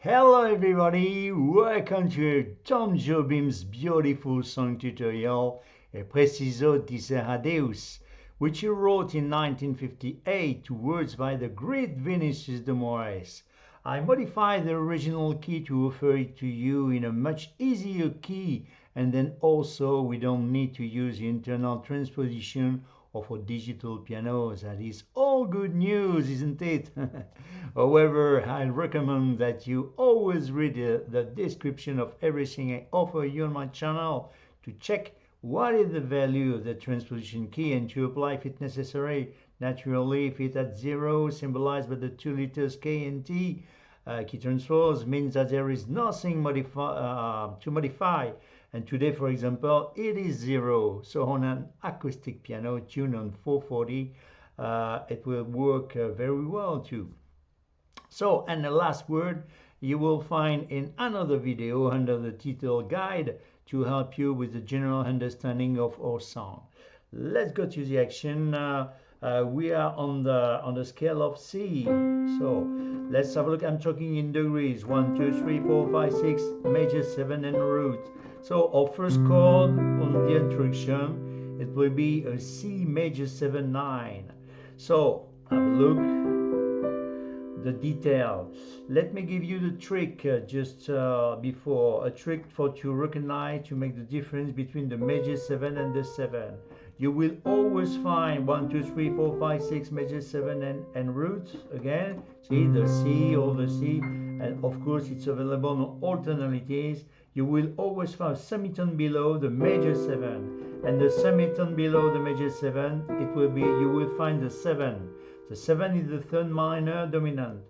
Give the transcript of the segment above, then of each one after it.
Hello everybody, welcome to Tom Jobim's beautiful song tutorial, PRECISO DIZER ADEUS, which he wrote in 1958 to words by the great Vinicius de Moraes. I modified the original key to offer it to you in a much easier key, and then also we don't need to use the internal transposition of a digital piano. That is all good news, isn't it? However, I recommend that you always read the description of everything I offer you on my channel to check what is the value of the transposition key and to apply if it's necessary. Naturally, if it's at 0, symbolized by the 2 letters K and T, key transpose means that there is nothing to modify. And today, for example, it is 0. So on an acoustic piano tuned on 440, it will work very well too. So, and the last word you will find in another video under the title guide to help you with the general understanding of our song. Let's go to the action. We are on the scale of C. So let's have a look. I'm talking in degrees. 1, 2, 3, 4, 5, 6, major 7 and root. So our first chord on the introduction, it will be a C major 7, 9. So have a look. The detail. Let me give you the trick just before, a trick for to recognize, to make the difference between the major 7 and the 7. You will always find 1, 2, 3, 4, 5, 6 major 7 and root again. See the C or the C, and of course it's available on all tonalities. You will always find a semitone below the major 7, and the semitone below the major 7, it will be, you will find the 7. The 7 is the third minor dominant,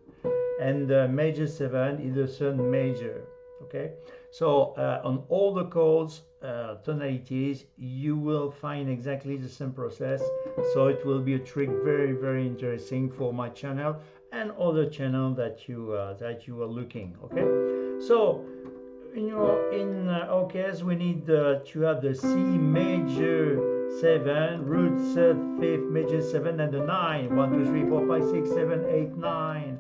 and the major 7 is the third major. Okay, so on all the chords, tonalities, you will find exactly the same process. So it will be a trick very interesting for my channel and other channel that you are looking. Okay, so in our case, we need to have the C major 7, root 3rd, 5th, major 7, and the 9. 1, 2, 3, 4, 5, 6, 7, 8, 9.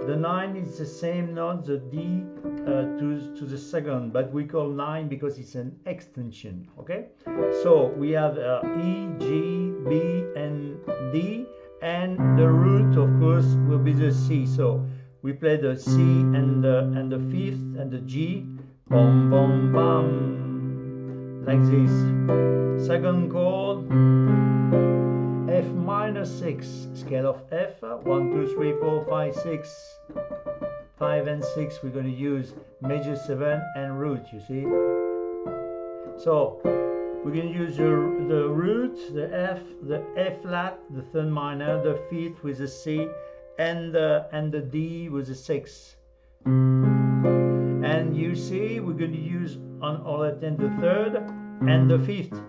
The 9 is the same note, the D to the second, but we call 9 because it's an extension. Okay, so we have E, G, B, and D, and the root, of course, will be the C. So we play the C and the 5th and the G, bum bum bum, like this. Second chord, F minor 6, scale of F, 1, 2, 3, 4, 5, 6, 5 and 6, we're going to use major 7 and root, you see. So we're going to use the root, the F flat, the third minor, the 5th with the C, and the D with the 6. And you see, we're going to use on all left hand the 3rd and the 5th.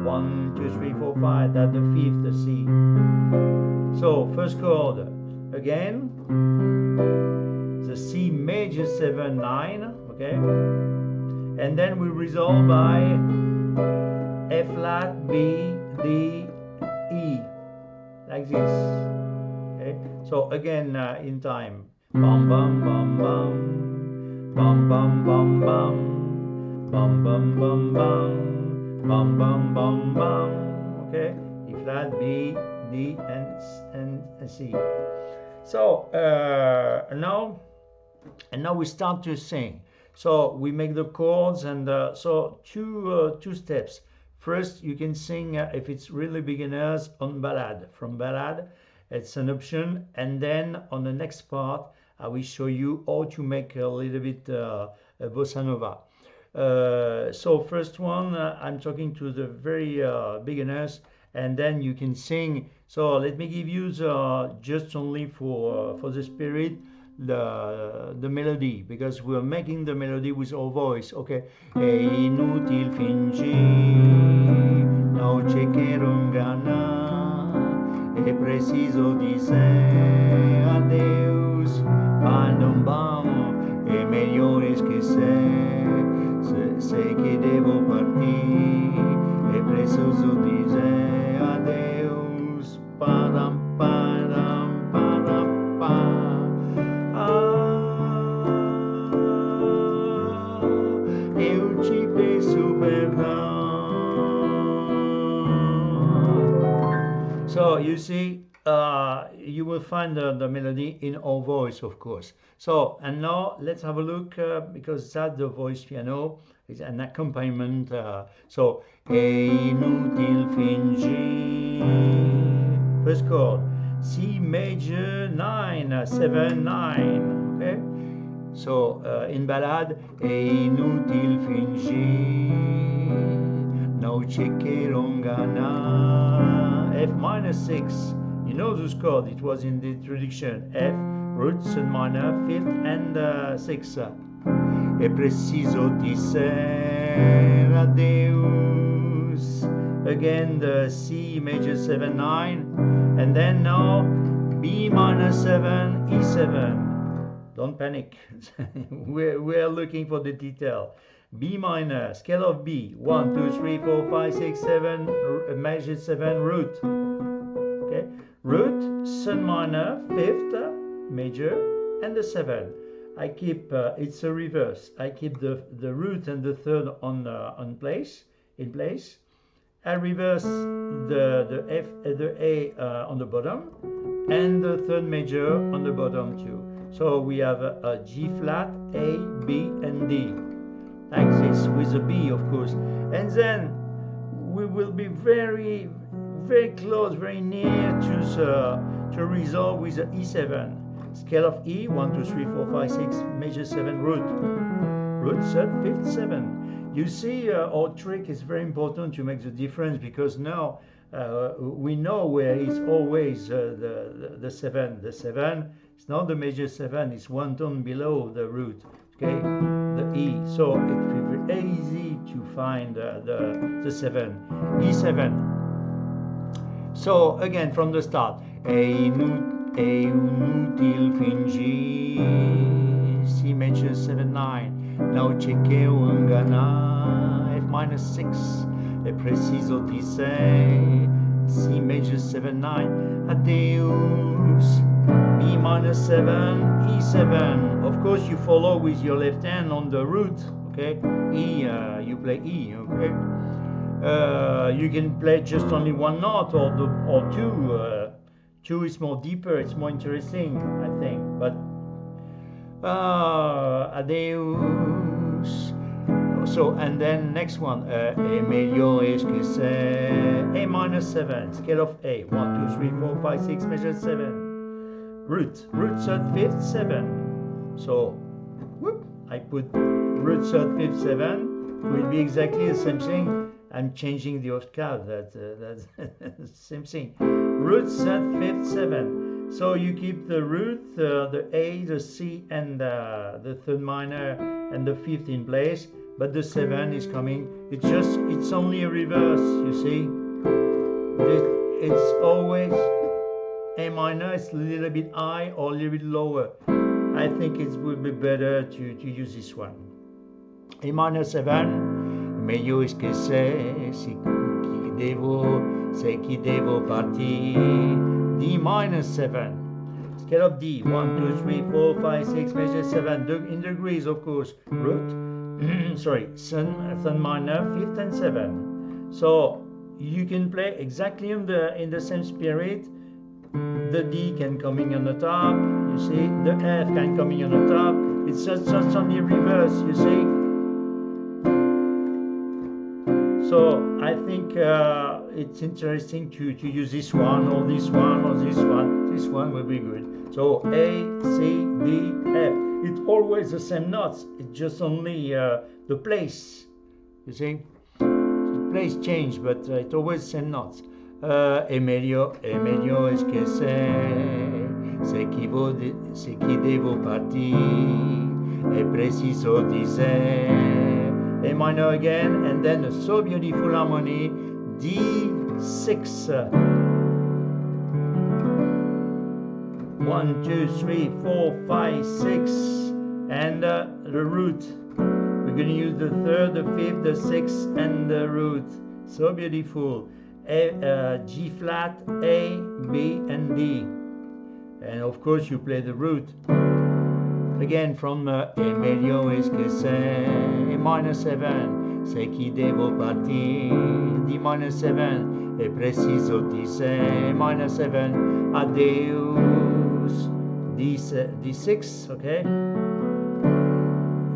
1, 2, 3, 4, 5, that's the 5th, the C. So first chord again, the C major 7, 9, okay, and then we resolve by F flat, B, D, E, like this. Okay, so again in time, bum bum bum bum, bum bum bum bum, bum bum bum bum. Bum bum bum bum. Okay, E flat, B, D, and C. So now we start to sing. So we make the chords, and so two steps. First, you can sing if it's really beginners on ballad. From ballad, it's an option, and then on the next part, I will show you how to make a little bit a bossa nova. So first one, I'm talking to the very beginners, and then you can sing. So let me give you just only for the spirit, the melody, because we're making the melody with our voice. Okay, è inutile fingir, no c'è che ingannare, è preciso dizer adeus, quando un bam è migliore che sei che devo partire, è preciso dizer adeus, param param param pam. you see, you will find the melody in our voice, of course. So, and now let's have a look, because that's the voice piano, is an accompaniment. So, A inutile fingir, first chord, C major 9, 7, 9, okay? So, in ballad, E inutile fingir, no cheque longana, F minor 6. You know this chord, it was in the introduction. F, root, third minor, 5th, and 6th. E preciso dizer adeus. Again, the C major 7, 9. And then now, B minor 7, E7. Don't panic. we're looking for the detail. B minor, scale of B, 1, 2, 3, 4, 5, 6, 7, major 7, root. Okay, root, third minor, 5th, major, and the 7. I keep, it's a reverse. I keep the root and the third in place. I reverse the F, the A on the bottom, and the third major on the bottom too. So we have a G flat, A, B, and D, like this, with a B, of course. And then we will be very, very close, very near to resolve with the E7. Scale of E, 1, 2, 3, 4, 5, 6, major 7, root. Root, third, 5th, 7. You see, our trick is very important to make the difference, because now we know where is always the 7. The 7 is not the major 7, it's one tone below the root, okay, the E. So it will be very easy to find the 7. E7. So again, from the start, E inutile fingir, C major 7, 9. Now cheque ungana, F minor 6. E preciso dizer, C major 7, 9. Adeus, B minor 7, E7. Of course, you follow with your left hand on the root, okay? E, you play E, okay? You can play just only one note or two. Two is more deeper, it's more interesting, I think. But adeus. So, and then next one, E meglio es que c'est, A minor 7, scale of A, 1, 2, 3, 4, 5, 6, major 7. Root, third, 5th, 7. So, whoop, I put root, third, 5th, 7. Will be exactly the same thing. I'm changing the octave, that's the same thing. Root, third, 5th, 7. So you keep the root, the A, the C, and the third minor and the 5th in place, but the 7 is coming. It's only a reverse, you see. It's always A minor, it's a little bit high or a little bit lower. I think it would be better to use this one. A minor 7. Meglio es che sei chi devo partire. D minor 7. Scale of D, 1, 2, 3, 4, 5, 6, major 7. In degrees, of course. Root, sorry, third minor, 5th, and 7. So you can play exactly in the same spirit. The D can coming on the top, you see. The F can coming on the top. It's just only reverse, you see. So I think it's interesting to use this one or this one or this one. This one will be good. So A, C, D, F. It's always the same notes. It's just only the place. You see, the place change, but it's always the same notes. E meglio es che se chi devo partire. E preciso dizer. A minor again, and then a so beautiful harmony, D6. 1, 2, 3, 4, 5, 6, and the root. We're going to use the third, the 5th, the 6th, and the root. So beautiful. G flat, A, B, and D. And of course you play the root. Again from E meglio es che sei, A minor 7, se chi devo partire, D minor 7, è preciso dizer minor 7, adeus, D6, okay?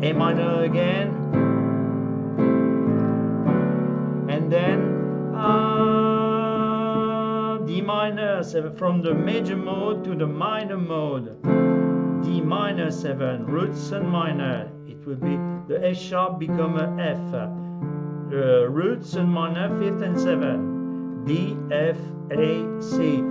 A minor again, and then D minor 7 from the major mode to the minor mode. D minor 7, root 7 minor. It will be the F sharp become a F. Root 7 minor, 5th and 7. D, F, A, C.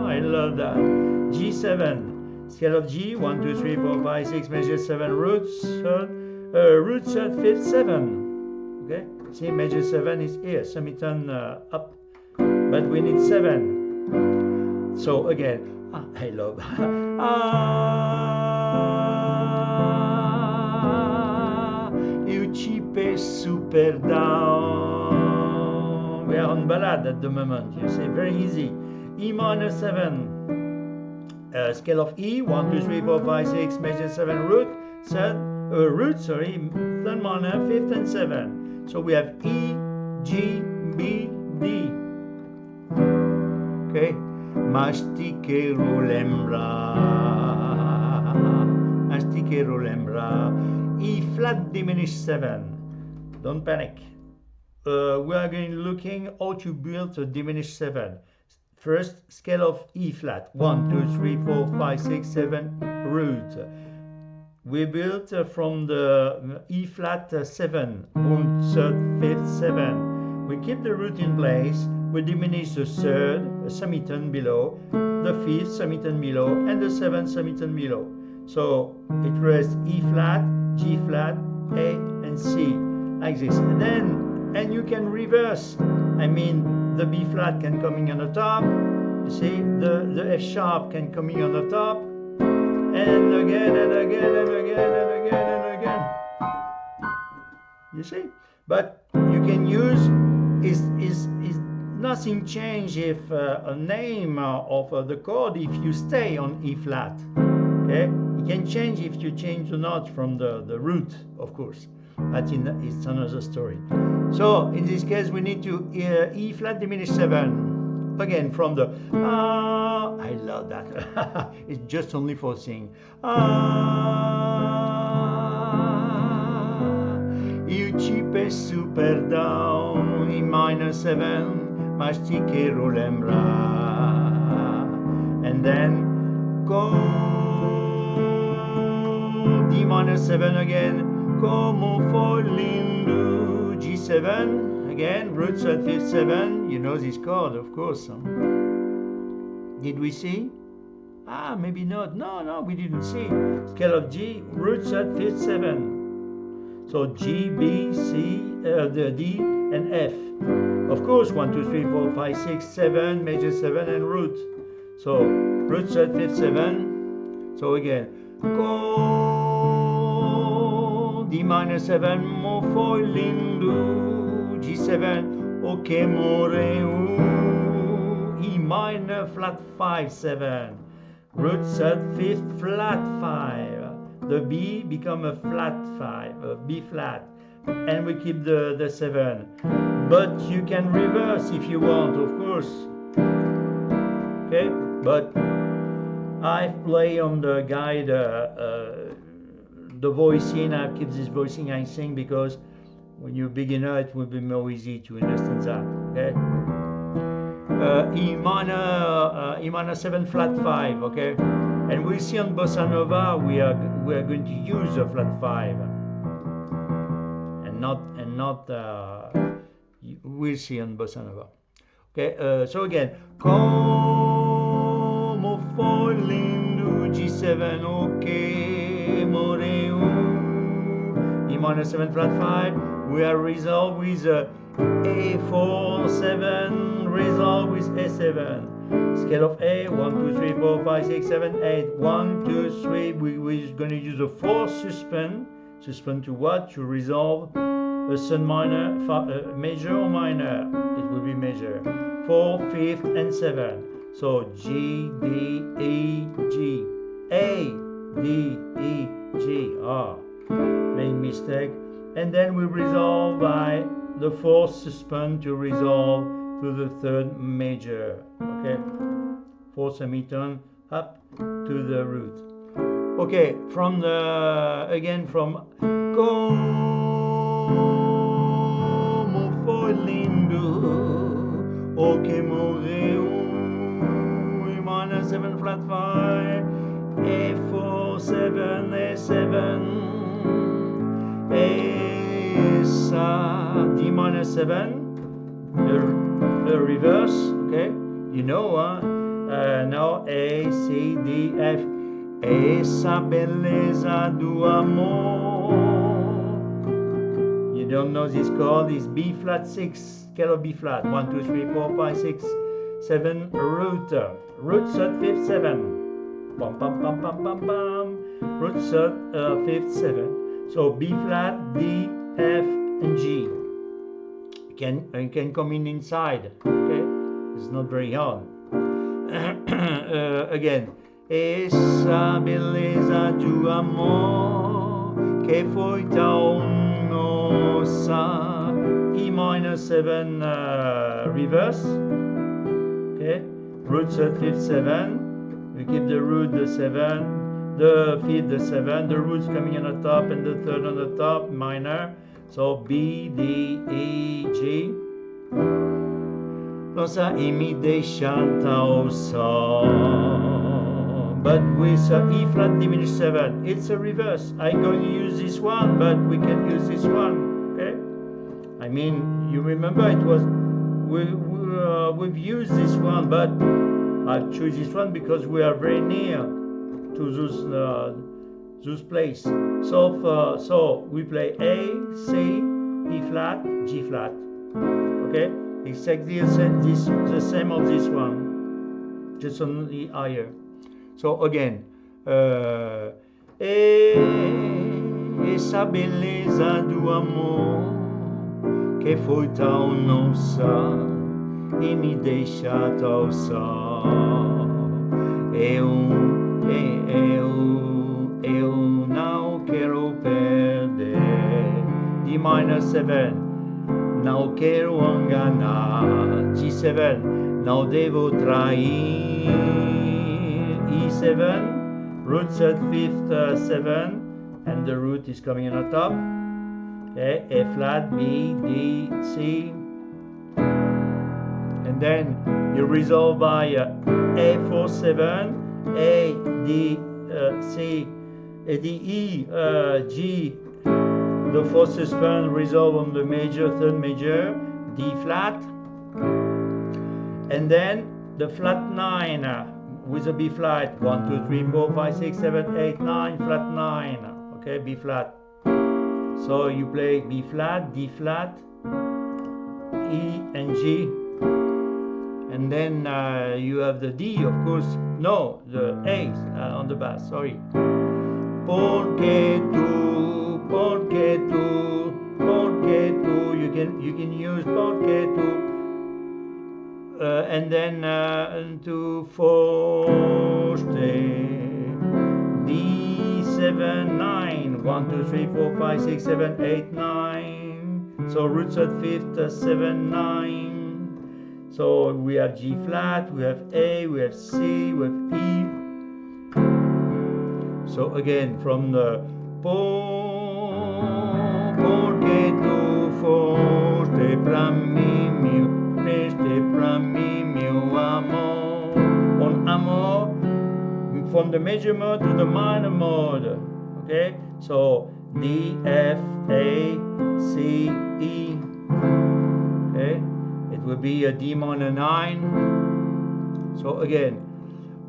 I love that. G7. Scale of G, 1, 2, 3, 4, 5, 6, major 7, root 3rd, 5th, 7. Okay, see, major 7 is here, semitone up, but we need 7. So again, I love you cheap super down. We are on ballad at the moment, you see, very easy. E minor 7. Scale of E, 1, 2, 3, 4, 5, 6, major 7, root, 3rd minor, 5th and 7. So we have E, G, B, D. Okay. Masticero lembra. E flat diminished 7. Don't panic. We are going looking how to build a diminished 7. First, scale of E flat, 1, 2, 3, 4, 5, 6, 7, root. We built from the E flat 7, 1, 3rd, 5th, 7. We keep the root in place, we diminish the 3rd, a semitone below, the 5th semitone below, and the 7th semitone below. So it rests E flat, G flat, A, and C, like this. And you can reverse, I mean, the B flat can coming on the top, you see, the F sharp can coming on the top, and again and again and again and again and again. You see? But you can use is nothing change if a name of the chord if you stay on E flat. Okay? It can change if you change the note from the root, of course. But it's another story. So in this case we need to E flat diminished 7. Again from the I love that. It's just only for singing. You cheap super down, E minor 7, masticero lembra, and then go D minor 7 again, como foi lindo, G7. Again, root 3rd, 5th, 7. You know this chord, of course. Did we see? Maybe not. No, we didn't see. Scale of G, root 3rd, 5th, 7. So G, B, C, the D, and F. Of course, 1, 2, 3, 4, 5, 6, 7, major 7, and root. So root 3rd, 5th, 7. So again, go D minor 7, mo foi lindo. G7, ok moreu, E minor flat 5, 7, root 3rd, 5th, flat 5, the B become a flat 5, a B flat, and we keep the 7, but you can reverse if you want, of course, okay, but I play on the guide the voicing, I keep this voicing I sing because when you're beginner, it will be more easy to understand that. Okay. E minor 7 flat 5. Okay. And we'll see on bossa nova we are going to use a flat 5, and not we'll see on bossa nova. Okay. So again, como foi lindo, G7. Okay, moreu. E minor 7 flat 5. We are resolved with A4, 7, resolved with A7. Scale of A, 1, 2, 3, 4, 5, 6, 7, 8. 1, 2, 3, we're going to use a 4 suspend. Suspend to what? To resolve a sun minor, major or minor? It will be major. 4, 5th, and 7. So G, D, E, G, A. D, E, G. Made mistake. And then we resolve by the fourth suspend to resolve to the third major. Okay, fourth semitone up to the root. Okay, from the again from como foi lindo, o que morreu, E minor 7 flat 5, A4 7 A7, A D minor 7, the reverse. Okay, you know, now A C D F. Essa beleza do amor. You don't know this chord, is B flat 6, scale of B flat. 1, 2, 3, 4, 5, 6, 7, root third, fifth, 7. Bum, bum, bum, bum, bum, bum. Root third, fifth, 7. So B flat, D, F, and G. You can come in inside. Okay, it's not very hard. Again. Essa beleza do amor que foi tão nossa. E minor 7 reverse. Okay, root third, fifth, 7. We keep the root the 7, the fifth the 7. The roots coming on the top and the third on the top minor. So B, D, E, G. Nossa e me deixa tão só. But with E flat diminished 7, it's a reverse. I'm going to use this one, but we can use this one. Okay? I mean, you remember it was we've used this one, but I choose this one because we are very near to those places. So we play A, C, E flat, G flat. Okay? Exactly the same of this one, just only higher. So again, essa beleza do amor que foi tão nossa e me deixa tão só. Eu não quero perder. D minor 7, não quero enganar. G7, não devo trair. E7, root third, fifth, 7, and the root is coming on the top. Okay, A flat, B, D, C, and then you resolve by A4, 7, A, D, C, A, D, E, G, the fourth suspend, resolve on the major, third major, D flat, and then the flat 9. With a B flat, 1, 2, 3, 4, 5, 6, 7, 8, 9, flat 9. Okay, B flat. So you play B flat, D flat, E and G, and then you have the D, of course. No, the A on the bass. Sorry. Porque tu. You can use porque tu. And then to forte D7 9 1 2 3 4 5 6 7 8 9. So root third, fifth, 7 9. So we have G flat, we have A, we have C, we have E. So again from the porque tu forte pra mim meu amor, on amor, from the major mode to the minor mode. Okay, so D, F, A, C, E. Okay, it will be a D minor 9. So again,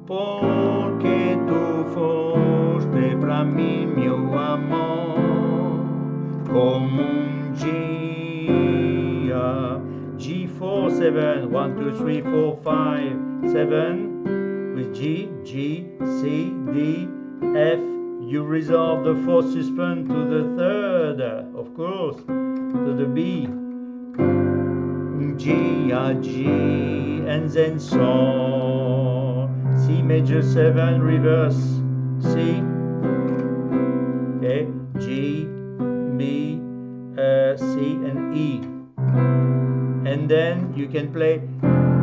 porque tu foste pra mim meu amor, como dia. G4, 7, 1, 2, 3, 4, 5, 7, with G, G, C, D, F. You resolve the fourth suspend to the third, of course, to the B. G, G, and then so. C major 7, reverse, C, you can play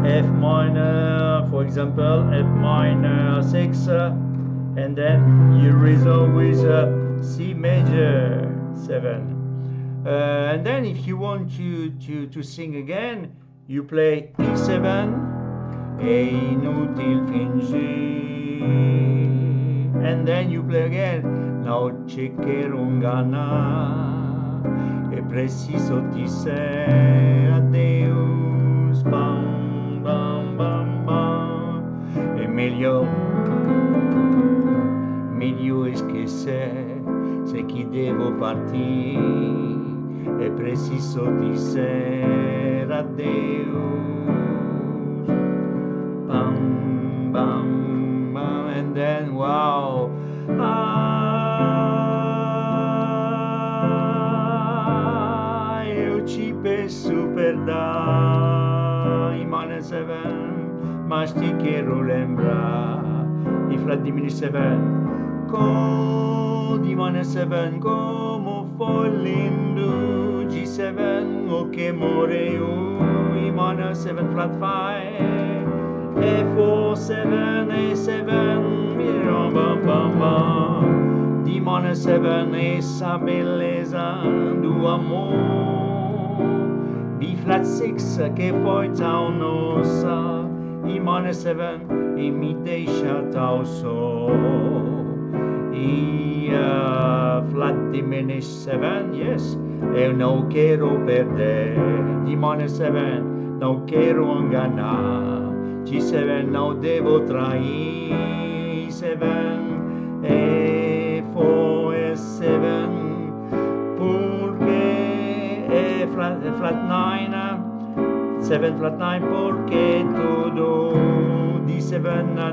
F minor, for example, F minor 6, and then you resolve with C major 7. And then if you want to sing again, you play E7, è inutile fingir, and then you play again, non c'è che rongana, è preciso dizer adeus, bam bam bam bam, è meglio esquecer, se che devo partire, è preciso dizer adeus, bam bam bam, and then wow, eu ci penso per dai minor 7, mas ti quero lembrar, e flat diminished 7, di minor 7, como foi lindo, G7, o que morreu, E minor 7 flat 5, E4 7, A7, bam bam bam, D minor 7, essa beleza do amor, B flat 6, que foi tão nossa, E minor 7, e me deixa tão só. E flat diminished 7, yes, eu não quero perder, D minor 7, não quero enganar, G7 não devo trair, 7, E4, E7, porque é flat 9, 7 flat 9, porque tudo, D7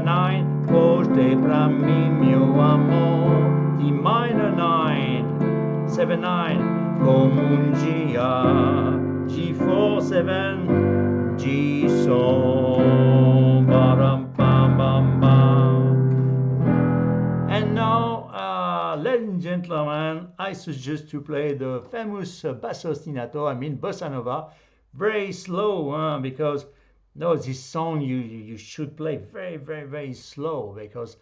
9, porte pra mim meu amor, D minor 9, 7 9, como dia, G4 7, G song, bam bam bam bam. And now, ladies and gentlemen, I suggest to play the famous basso ostinato, I mean bossa nova, very slow, because no, this song you should play very, very, very slow, because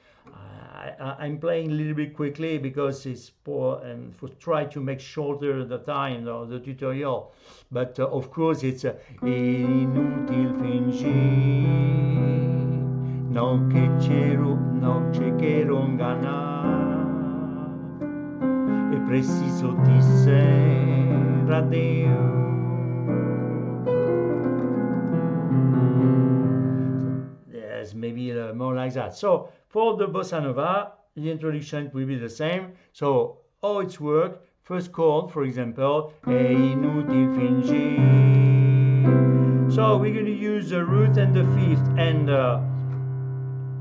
I'm playing a little bit quickly because it's poor and for try to make shorter the time of the tutorial. But of course it's inutile fingir, non c'è che enganar, è preciso dizer adeus. Maybe more like that. So for the bossa nova, the introduction will be the same. So how it's work? First chord, for example, è inutile fingir. So we're going to use the root and the fifth, and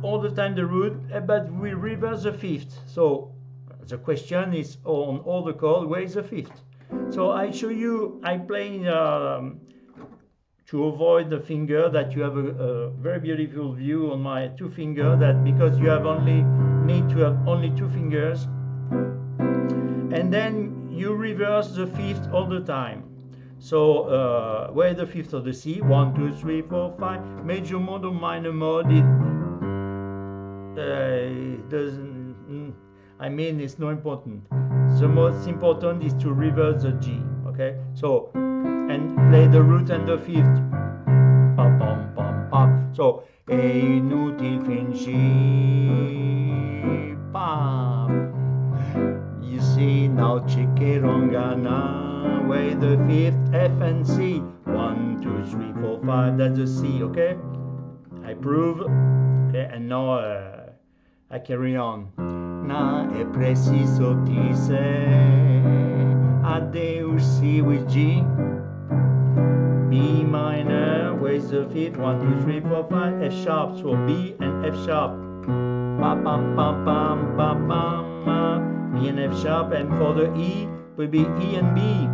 all the time the root, but we reverse the fifth. So the question is on all the chords, where is the fifth? So I show you, I'm playing to avoid the finger, that you have a very beautiful view on my two fingers, that because you have need to have only two fingers, and then you reverse the fifth all the time. So where the fifth of the C, 1 2 3 4 5, major mode or minor mode, it doesn't, I mean it's not important. The most important is to reverse the G, okay? So and play the root and the fifth. Pam, pam, pam, pam. So, è inutile fingir. Pam. You see, now c'è che rongana. Where the fifth, F and C. 1 2 3 4 5. That's the C, okay? I prove. Okay, and now I carry on. Na è preciso dizer adeus, C with G. B minor, where's the fifth? 1 2 3 4 5, F sharp, so B and F sharp. Pa pam pam pam pam pam. B and F sharp, and for the E will be E and B.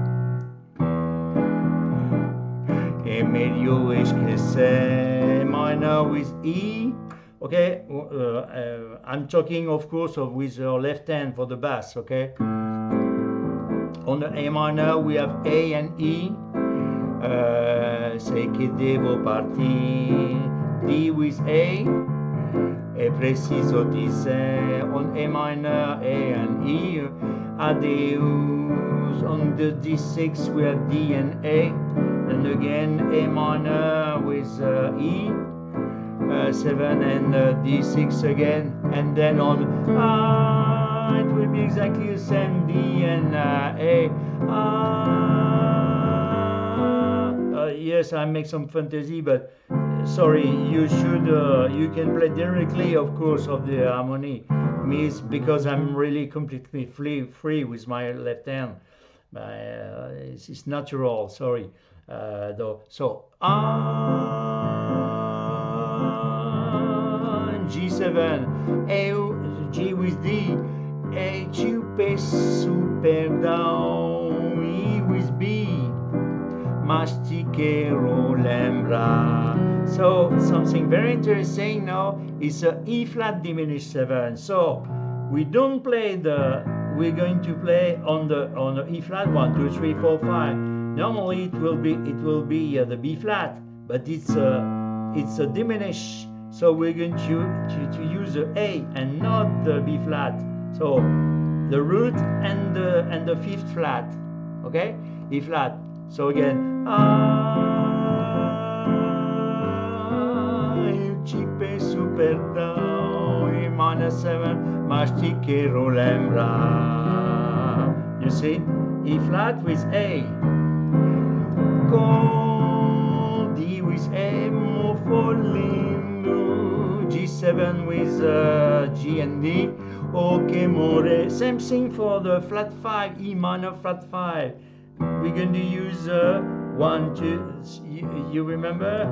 E meglio esquecer, minor with E. Okay, I'm talking of course with your left hand for the bass, okay? On the A minor we have A and E. Sai che devo partire, D with A, è preciso dizer on A minor, A and E, adeus. On the D6 we have D and A, and again A minor with E, 7 and D6 again, and then on it will be exactly the same, D and A. Yes, I make some fantasy, but sorry, you can play directly, of course, of the harmony. Me, because I'm really completely free with my left hand. It's natural, sorry. Though, so G7, A, G with D, A, P super down, E with B, mastichero lembra. So something very interesting now is a E flat diminished 7. So we don't play we're going to play on the E flat 1, 2, 3, 4, 5. Normally it will be the B flat, but it's a diminished. So we're going to use the A and not the B flat. So the root and the fifth flat, okay, E flat. So again, G super down, E minor 7, mastichero lembra. You see, E flat with A, go D with A, mo for lindo, G7 with G and D, okay more. Same thing for the flat 5, E minor flat 5. We're going to use 1, 2. You remember?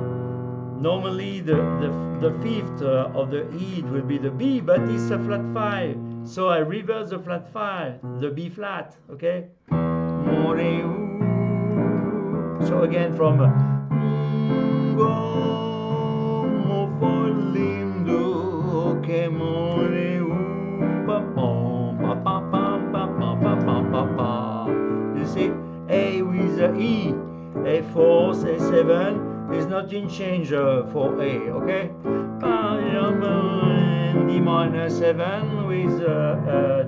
Normally the fifth of the E will be the B, but it's a flat 5. So I reverse the flat 5, the B flat. Okay. So again from go mo for lindo, okay more. You see? A with E, A4, A7, there's nothing change for A, okay? And D minor 7 with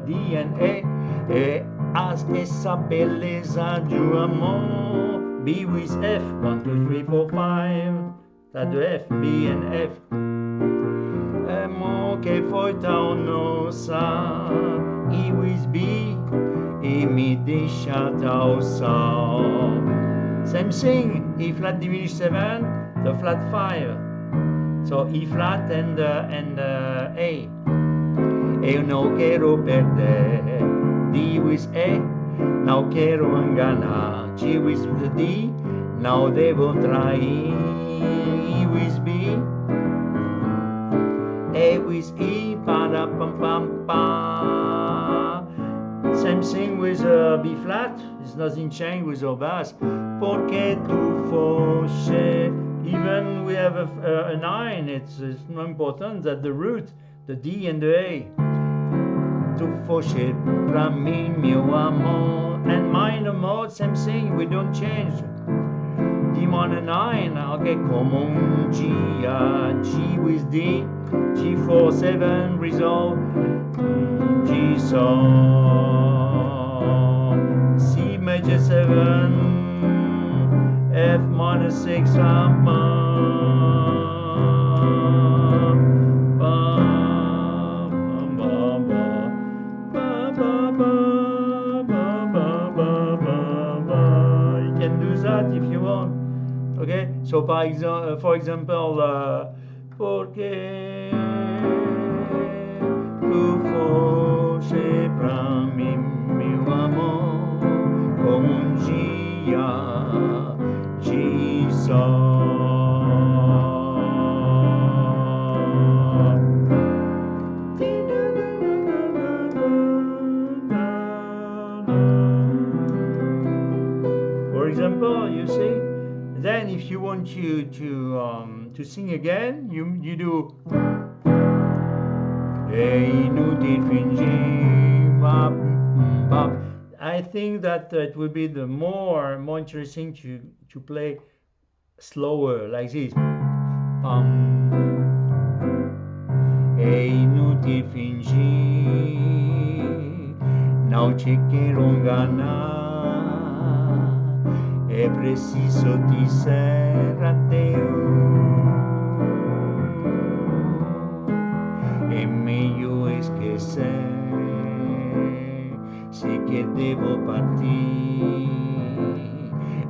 D and A, as essa bellezza giù amor, B with F, 1, 2, 3, 4, 5, t'as de F, B and F. Mo che foi ta no sa, E with B, e mi deixata o sol. Same thing, E flat diminished 7, the flat 5. So E flat and A. E non quero perder, D with A, now quero enganar, G with the D, now devo trair, E with B, A with E, para pam pam pam. Same thing with B flat, there's nothing changed with our bass. Porque tu fosse, even we have a 9, it's not important that the root, the D and the A. Tu fosse pra mim meu amor, and minor mode, same thing, we don't change. D minor 9, okay, come un dia, G with D, G4, 7, resolve, G sol, C major 7, F minor 6, you can do that if you want. Okay, so for example, porque tu fosse pra mim meu amor, como dia de sol. For example, you see. Then, if you want to sing again, you do. È inutile fingere, I think that it will be the more interesting to play slower like this. É inútil fingir, não te quero enganar. É preciso dizer adeus. É melhor esquecer. Sei que devo partir.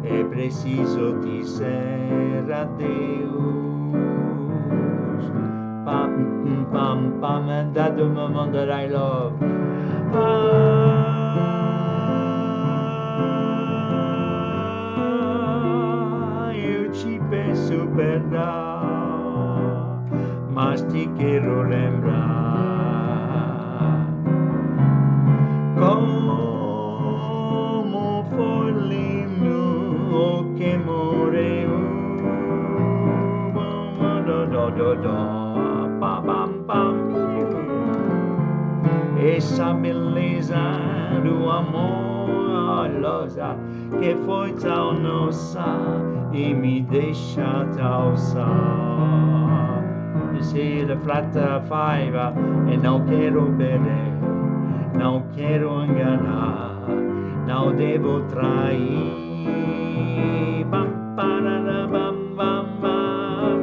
É preciso dizer adeus. Pam, pam, pam, and that's the moment that I love. Eu te peço perdão, mas te quero lembrar como foi lindo o que morreu. Essa beleza do amor alosa que foi tão nossa e me deixa tão só. You see the flat five e não quero perder, não quero enganar, não devo trair. Bam, parada, bam, bam, bam,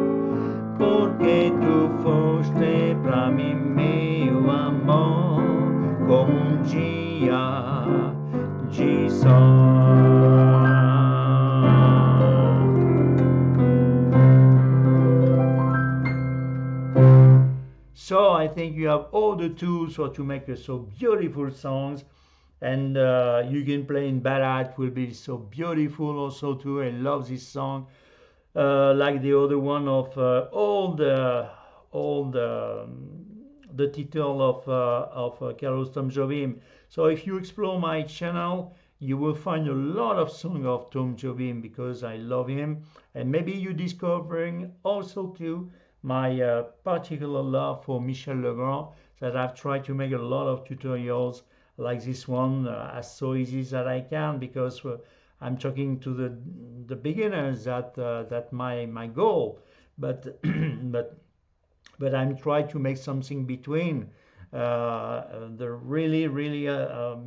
porque tu foste pra mim meu amor como dia de sol. So I think you have all the tools for to make so beautiful songs, and you can play in ballad. It will be so beautiful also too. I love this song, like the other one of all the title of Carlos Tom Jobim. So if you explore my channel, you will find a lot of songs of Tom Jobim because I love him, and maybe you discovering also too my particular love for Michel Legrand, that I've tried to make a lot of tutorials like this one as so easy as I can, because I'm talking to the beginners, that my goal, but but I'm trying to make something between the really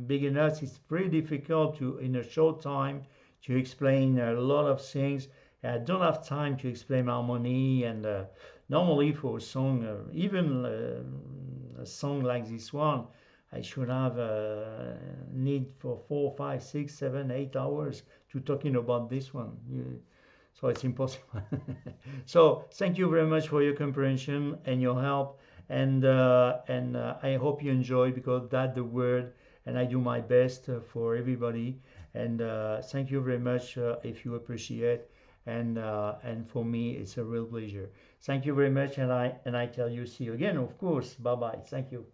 beginners. It's pretty difficult to in a short time to explain a lot of things. I don't have time to explain harmony, and normally for a song, even a song like this one, I should have need for 4, 5, 6, 7, 8 hours to talking about this one. So it's impossible. So thank you very much for your comprehension and your help, and I hope you enjoy, because that's the word, and I do my best for everybody. And thank you very much if you appreciate, and for me it's a real pleasure. Thank you very much, and I tell you, see you again, of course. Bye bye. Thank you.